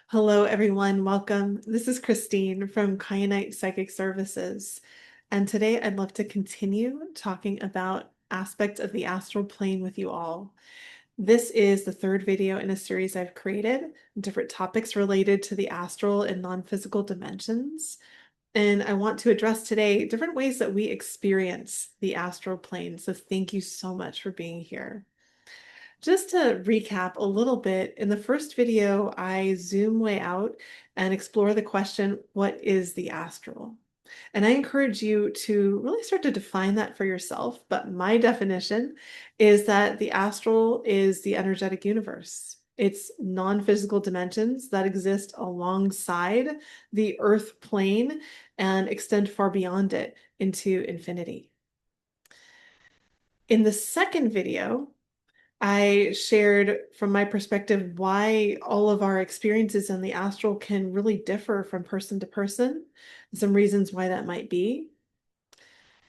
Hello, everyone. Welcome. This is Christine from Kyanite Psychic Services. And today I'd love to continue talking about aspects of the astral plane with you all. This is the third video in a series I've created, different topics related to the astral and non-physical dimensions. And I want to address today different ways that we experience the astral plane. So thank you so much for being here. Just to recap a little bit, in the first video, I zoom way out and explore the question, what is the astral? And I encourage you to really start to define that for yourself. But my definition is that the astral is the energetic universe. It's non-physical dimensions that exist alongside the earth plane and extend far beyond it into infinity. In the second video, I shared from my perspective why all of our experiences in the astral can really differ from person to person, and some reasons why that might be.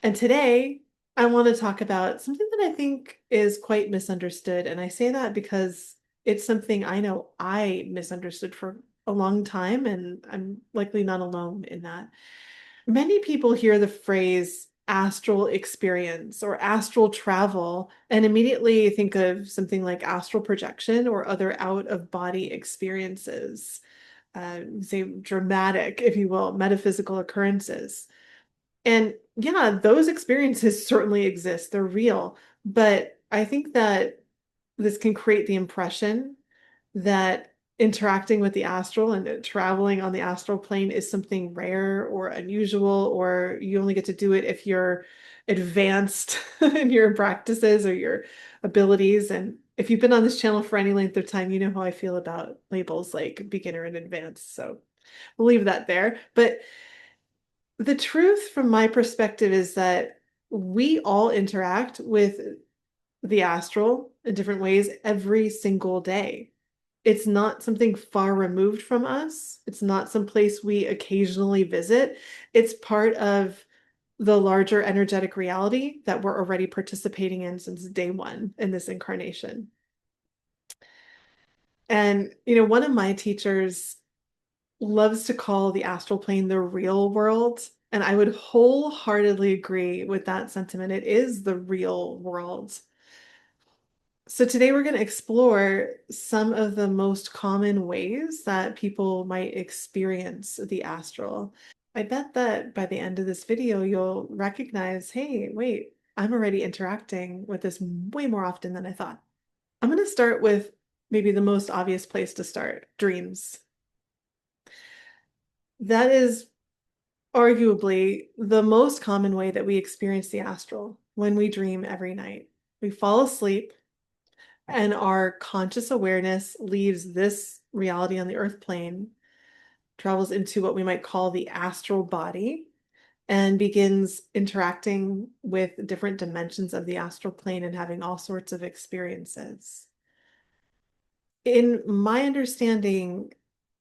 And today, I want to talk about something that I think is quite misunderstood. And I say that because it's something I know I misunderstood for a long time, and I'm likely not alone in that. Many people hear the phrase astral experience or astral travel and immediately think of something like astral projection or other out of body experiences, say dramatic, if you will, metaphysical occurrences. And yeah, those experiences certainly exist, they're real. But I think that this can create the impression that interacting with the astral and traveling on the astral plane is something rare or unusual, or you only get to do it if you're advanced in your practices or your abilities. And if you've been on this channel for any length of time, you know how I feel about labels like beginner and advanced. So we'll leave that there. But the truth from my perspective is that we all interact with the astral in different ways every single day. It's not something far removed from us. It's not some place we occasionally visit. It's part of the larger energetic reality that we're already participating in since day one in this incarnation. And, one of my teachers loves to call the astral plane the real world. And I would wholeheartedly agree with that sentiment. It is the real world. So today we're going to explore some of the most common ways that people might experience the astral. I bet that by the end of this video, you'll recognize, hey, wait, I'm already interacting with this way more often than I thought. I'm going to start with maybe the most obvious place to start, dreams. That is arguably the most common way that we experience the astral when we dream every night. We fall asleep and our conscious awareness leaves this reality on the earth plane, travels into what we might call the astral body, and begins interacting with different dimensions of the astral plane and having all sorts of experiences. In my understanding,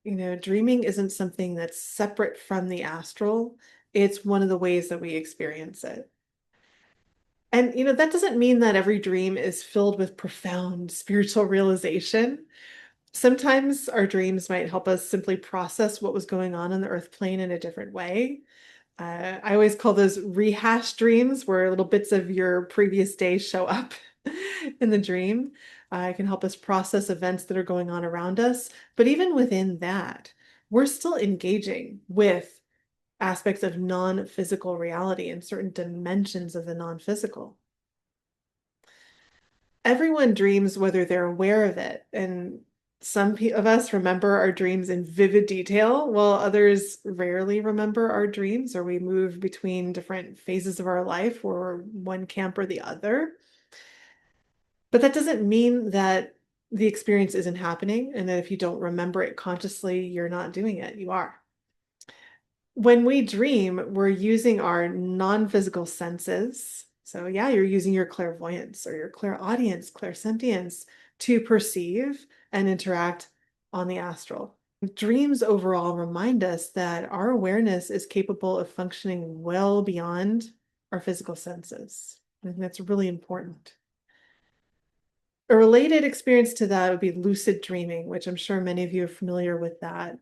dreaming isn't something that's separate from the astral. It's one of the ways that we experience it. And, that doesn't mean that every dream is filled with profound spiritual realization. Sometimes our dreams might help us simply process what was going on the earth plane in a different way. I always call those rehash dreams, where little bits of your previous day show up in the dream. It can help us process events that are going on around us. But even within that, we're still engaging with aspects of non-physical reality and certain dimensions of the non-physical. Everyone dreams whether they're aware of it. And some of us remember our dreams in vivid detail, while others rarely remember our dreams, or we move between different phases of our life or one camp or the other. But that doesn't mean that the experience isn't happening and that if you don't remember it consciously, you're not doing it. You are. When we dream, we're using our non-physical senses. So yeah, you're using your clairvoyance or your clairaudience, clairsentience to perceive and interact on the astral. Dreams overall remind us that our awareness is capable of functioning well beyond our physical senses. I think that's really important. A related experience to that would be lucid dreaming, which I'm sure many of you are familiar with that.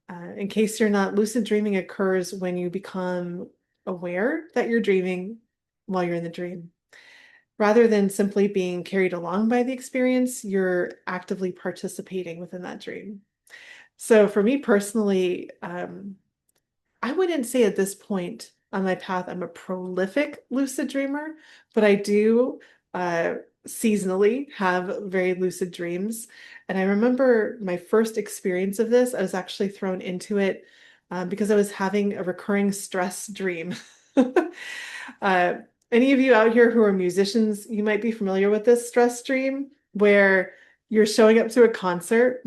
In case you're not, lucid dreaming occurs when you become aware that you're dreaming while you're in the dream. Rather than simply being carried along by the experience, you're actively participating within that dream. So for me personally, I wouldn't say at this point on my path I'm a prolific lucid dreamer, but I do uh, seasonally have very lucid dreams. And I remember my first experience of this, I was actually thrown into it because I was having a recurring stress dream. Uh, any of you out here who are musicians, you might be familiar with this stress dream where you're showing up to a concert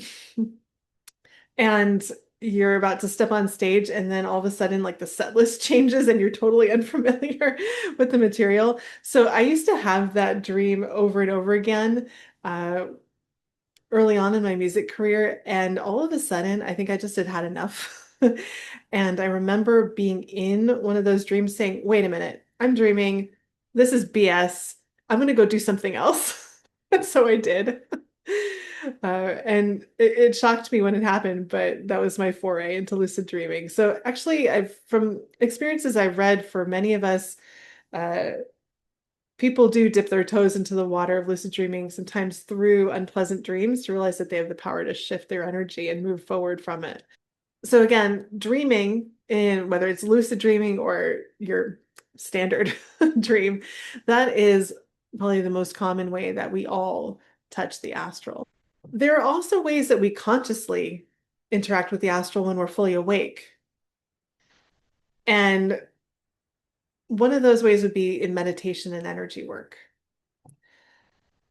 and you're about to step on stage and then all of a sudden like the set list changes and you're totally unfamiliar with the material. So I used to have that dream over and over again early on in my music career, and all of a sudden I think I just had enough. And I remember being in one of those dreams saying, wait a minute, I'm dreaming, this is BS, I'm gonna go do something else. And so I did. And it shocked me when it happened, but that was my foray into lucid dreaming. So actually, from experiences I've read, for many of us, uh, people do dip their toes into the water of lucid dreaming, sometimes through unpleasant dreams, to realize that they have the power to shift their energy and move forward from it. So again, dreaming, in whether it's lucid dreaming or your standard dream, that is probably the most common way that we all touch the astral. There are also ways that we consciously interact with the astral when we're fully awake. And one of those ways would be in meditation and energy work.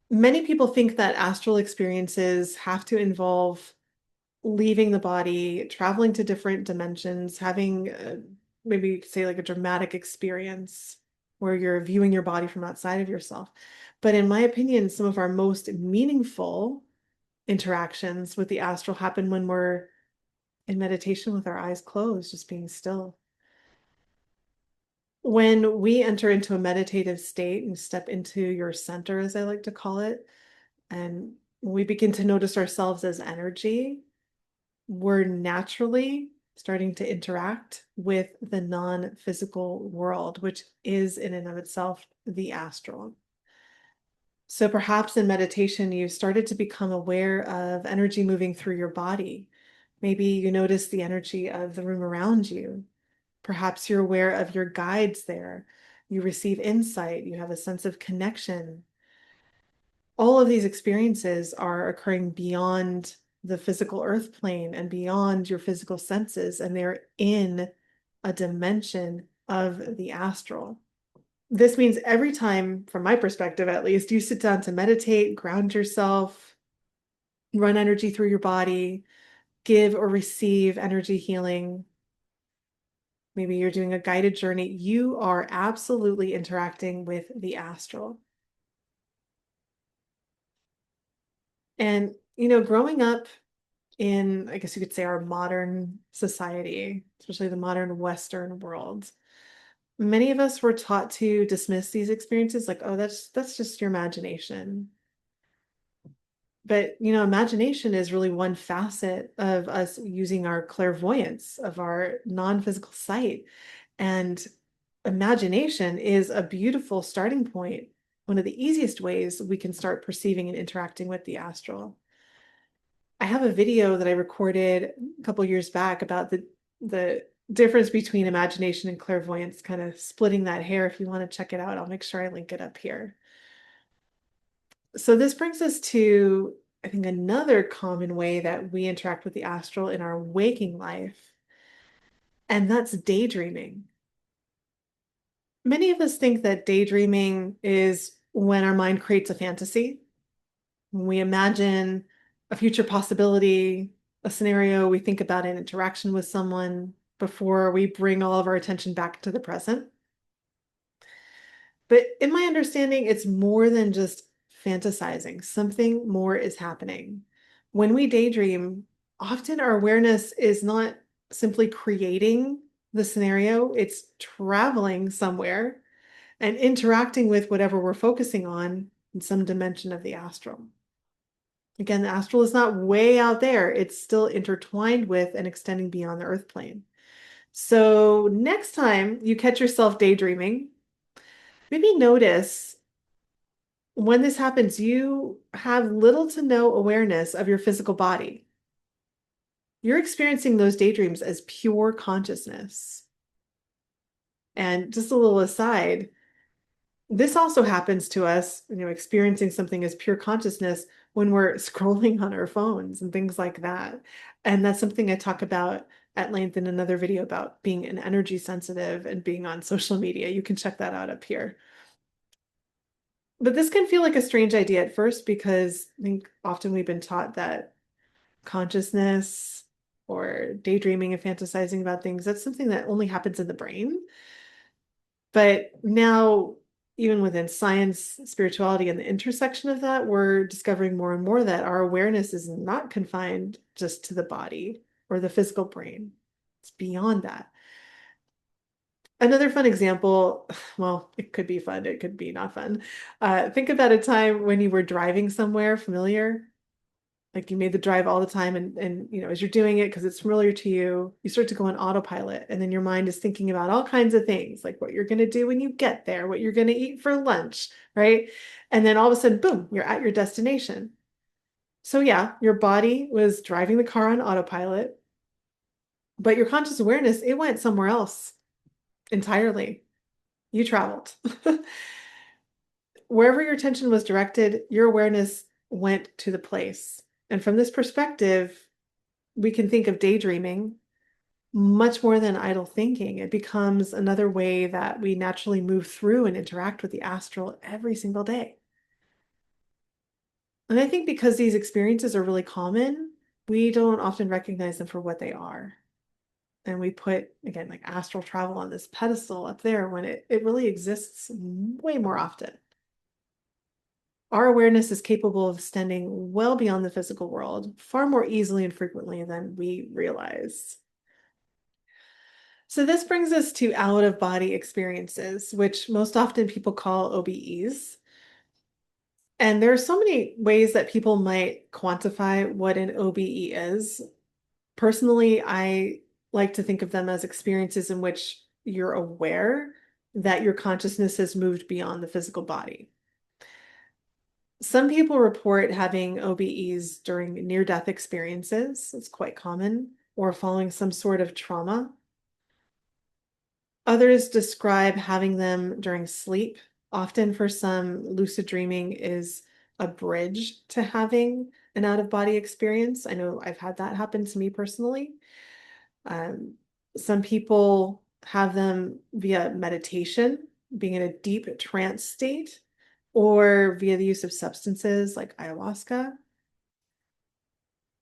Many people think that astral experiences have to involve leaving the body, traveling to different dimensions, having maybe say like a dramatic experience where you're viewing your body from outside of yourself. But in my opinion, some of our most meaningful interactions with the astral happen when we're in meditation with our eyes closed, just being still. When we enter into a meditative state and step into your center, as I like to call it, and we begin to notice ourselves as energy, we're naturally starting to interact with the non-physical world, which is in and of itself the astral. So perhaps in meditation, you started to become aware of energy moving through your body. Maybe you notice the energy of the room around you. Perhaps you're aware of your guides there. You receive insight. You have a sense of connection. All of these experiences are occurring beyond the physical earth plane and beyond your physical senses, and they're in a dimension of the astral. This means every time, from my perspective at least, you sit down to meditate, ground yourself, run energy through your body, give or receive energy healing. Maybe you're doing a guided journey. You are absolutely interacting with the astral. And, growing up in, I guess you could say, our modern society, especially the modern Western world, many of us were taught to dismiss these experiences like, oh, that's just your imagination. But, imagination is really one facet of us using our clairvoyance, of our non-physical sight. And imagination is a beautiful starting point, one of the easiest ways we can start perceiving and interacting with the astral. I have a video that I recorded a couple years back about the difference between imagination and clairvoyance, kind of splitting that hair. If you want to check it out, I'll make sure I link it up here. So this brings us to, I think, another common way that we interact with the astral in our waking life, and that's daydreaming. Many of us think that daydreaming is when our mind creates a fantasy. When we imagine a future possibility, a scenario, we think about an interaction with someone before we bring all of our attention back to the present. But in my understanding, it's more than just fantasizing. Something more is happening. When we daydream, often our awareness is not simply creating the scenario, it's traveling somewhere and interacting with whatever we're focusing on in some dimension of the astral. Again, the astral is not way out there. It's still intertwined with and extending beyond the earth plane. So next time you catch yourself daydreaming, maybe notice when this happens, you have little to no awareness of your physical body. You're experiencing those daydreams as pure consciousness. And just a little aside, this also happens to us, experiencing something as pure consciousness when we're scrolling on our phones and things like that. And that's something I talk about at length in another video about being an energy sensitive and being on social media. You can check that out up here. But this can feel like a strange idea at first because I think often we've been taught that consciousness or daydreaming and fantasizing about things, that's something that only happens in the brain. But now, even within science, spirituality, and the intersection of that, we're discovering more and more that our awareness is not confined just to the body or the physical brain. It's beyond that. Another fun example, well, it could be fun, it could be not fun. Think about a time when you were driving somewhere familiar, like you made the drive all the time, and as you're doing it because it's familiar to you, you start to go on autopilot, and then your mind is thinking about all kinds of things, like what you're going to do when you get there, what you're going to eat for lunch, right? And then all of a sudden, boom, you're at your destination. So yeah, your body was driving the car on autopilot, but your conscious awareness, it went somewhere else entirely. You traveled. Wherever your attention was directed, your awareness went to the place. And from this perspective, we can think of daydreaming much more than idle thinking. It becomes another way that we naturally move through and interact with the astral every single day. And I think because these experiences are really common, we don't often recognize them for what they are. And we put, again, like astral travel on this pedestal up there when it really exists way more often. Our awareness is capable of extending well beyond the physical world, far more easily and frequently than we realize. So this brings us to out-of-body experiences, which most often people call OBEs. And there are so many ways that people might quantify what an OBE is. Personally, I like to think of them as experiences in which you're aware that your consciousness has moved beyond the physical body. Some people report having OBEs during near-death experiences. It's quite common, or following some sort of trauma. Others describe having them during sleep. Often for some, lucid dreaming is a bridge to having an out-of-body experience. I know I've had that happen to me personally. Um, some people have them via meditation, being in a deep trance state, or via the use of substances like ayahuasca.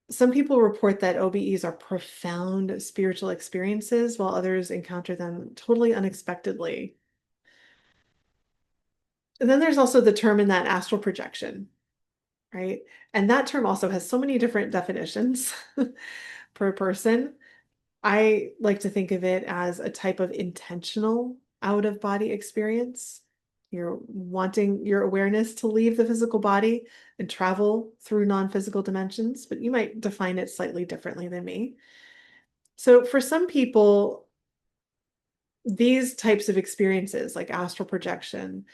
Some people report that OBEs are profound spiritual experiences, while others encounter them totally unexpectedly. And then there's also the term in that astral projection, right? And that term also has so many different definitions per person. I like to think of it as a type of intentional out of body experience. You're wanting your awareness to leave the physical body and travel through non-physical dimensions, but you might define it slightly differently than me. So for some people, these types of experiences like astral projection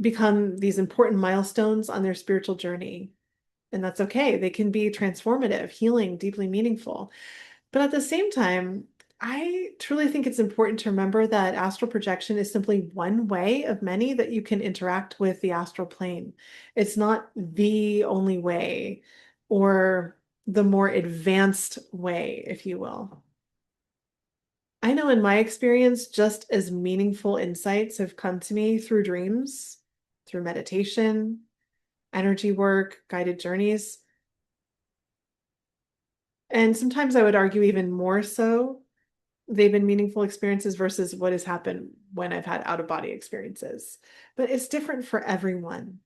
become these important milestones on their spiritual journey. And that's okay. They can be transformative, healing, deeply meaningful. But at the same time, I truly think it's important to remember that astral projection is simply one way of many that you can interact with the astral plane. It's not the only way or the more advanced way, if you will. I know in my experience, just as meaningful insights have come to me through dreams, through meditation, energy work, guided journeys. And sometimes I would argue even more so, they've been meaningful experiences versus what has happened when I've had out of body experiences. But it's different for everyone.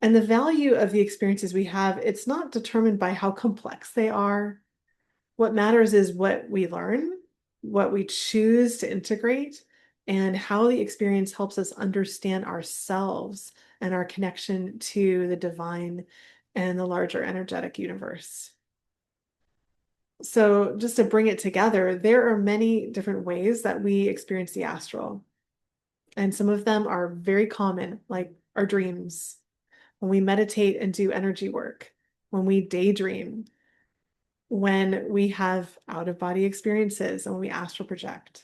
And the value of the experiences we have, it's not determined by how complex they are. What matters is what we learn, what we choose to integrate, and how the experience helps us understand ourselves and our connection to the divine and the larger energetic universe. So, just to bring it together, there are many different ways that we experience the astral. And some of them are very common, like our dreams, when we meditate and do energy work, when we daydream, when we have out of body experiences, and when we astral project.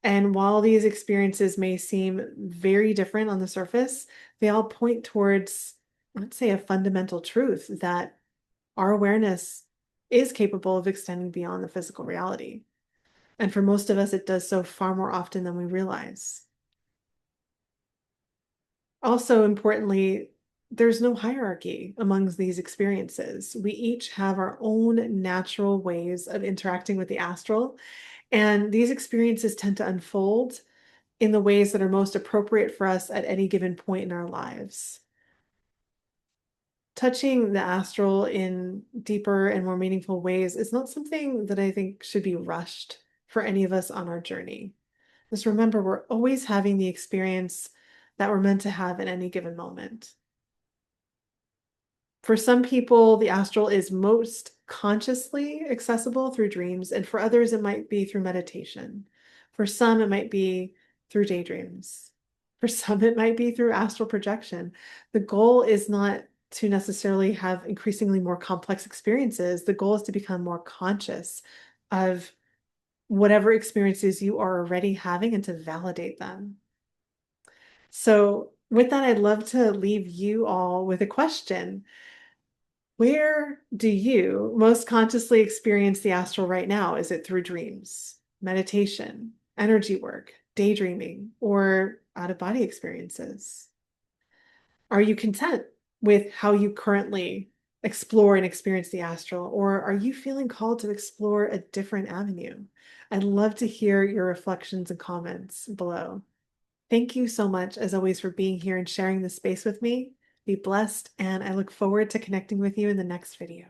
And while these experiences may seem very different on the surface, they all point towards, let's say, a fundamental truth that our awareness is capable of extending beyond the physical reality. And for most of us, it does so far more often than we realize. Also, importantly, there's no hierarchy amongst these experiences. We each have our own natural ways of interacting with the astral, and these experiences tend to unfold in the ways that are most appropriate for us at any given point in our lives. Touching the astral in deeper and more meaningful ways is not something that I think should be rushed for any of us on our journey. Just remember, we're always having the experience that we're meant to have at any given moment. For some people, the astral is most consciously accessible through dreams, and for others, it might be through meditation. For some, it might be through daydreams. For some, it might be through astral projection. The goal is not to necessarily have increasingly more complex experiences. The goal is to become more conscious of whatever experiences you are already having and to validate them. So, with that, I'd love to leave you all with a question. Where do you most consciously experience the astral right now? Is it through dreams, meditation, energy work, daydreaming, or out of body experiences? Are you content with how you currently explore and experience the astral, or are you feeling called to explore a different avenue? I'd love to hear your reflections and comments below. Thank you so much, as always, for being here and sharing this space with me. Be blessed, and I look forward to connecting with you in the next video.